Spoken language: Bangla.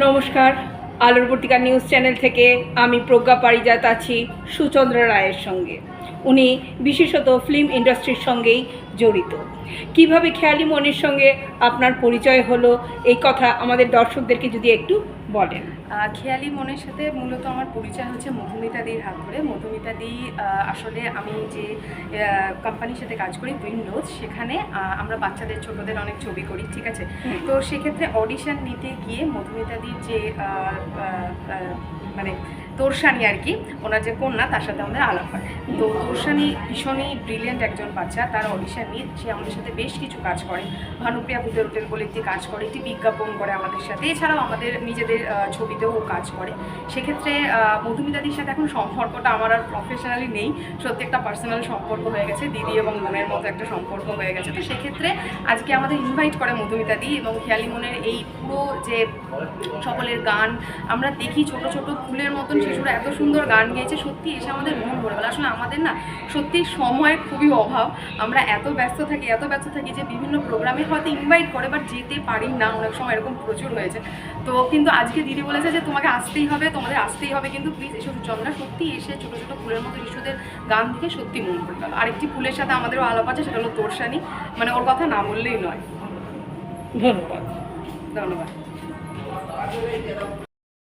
নমস্কার, আলোর পত্রিকা নিউজ চ্যানেল থেকে আমি প্রজ্ঞা পারিজাত আছি সুচন্দ্র রায়ের সঙ্গে। উনি বিশেষত ফিল্ম ইন্ডাস্ট্রির সঙ্গেই জড়িত। কিভাবে খেয়ালি মনের সঙ্গে আপনার পরিচয় হলো, এই কথা আমাদের দর্শকদেরকে যদি একটু বলেন। খেয়ালি মনের সাথে মূলত আমার পরিচয় হচ্ছে মধুমিতাদির হাত ধরে। মধুমিতাদি আসলে আমি যে কোম্পানির সাথে কাজ করি উইন্ডোজ, সেখানে আমরা বাচ্চাদের ছোটদের অনেক ছবি করি, ঠিক আছে। তো সেক্ষেত্রে অডিশন নিতে গিয়ে মধুমিতাদির যে মানে তোরসানি আর কি, ওনার যে কন্যা, তার সাথে আমাদের আলাপ হয়। তো তোরসানি ভীষণই ব্রিলিয়েন্ট একজন বাচ্চা। তার অডিশন নিয়ে সে আমাদের সাথে বেশ কিছু কাজ করে। ভানুপ্রিয়া ভূতের হোটেল বলে একটি কাজ করে, একটি বিজ্ঞাপন করে আমাদের সাথে, এছাড়াও আমাদের নিজেদের ছবিতেও কাজ করে। সেক্ষেত্রে মধুমিতাদির সাথে এখন সম্পর্কটা আমার আর প্রফেশনালি নেই, সত্যি একটা পার্সোনাল সম্পর্ক হয়ে গেছে, দিদি এবং বোনের মতো একটা সম্পর্ক হয়ে গেছে। তো সেক্ষেত্রে আজকে আমাদের ইনভাইট করে মধুমিতাদি, এবং খেয়ালি মনের এই পুরো যে সকলের গান আমরা দেখি, ছোট ছোট ফুলের মতন শিশুরা এত সুন্দর গান গেয়েছে, সত্যি এসে আমাদের মন ভরে গেল। আসলে আমাদের না সত্যি সময়ের খুবই অভাব, আমরা এত ব্যস্ত থাকি যে বিভিন্ন প্রোগ্রামে হয়তো ইনভাইট করে, বাট যেতে পারি না, অনেক সময় এরকম প্রচুর হয়েছে। তো কিন্তু আজকে দিদি বলেছে যে তোমাদের আসতেই হবে, কিন্তু প্লিজ এসব চন্দ্রা, সত্যি এসে ছোটো ছোটো ফুলের মতো শিশুদের গান দেখে সত্যি মন ভরে গেল। আরেকটি ফুলের সাথে আমাদেরও আলাপ আছে, সেটা হলো তোরসানি, মানে ওর কথা না বললেই নয়। ধন্যবাদ। ধন্যবাদ।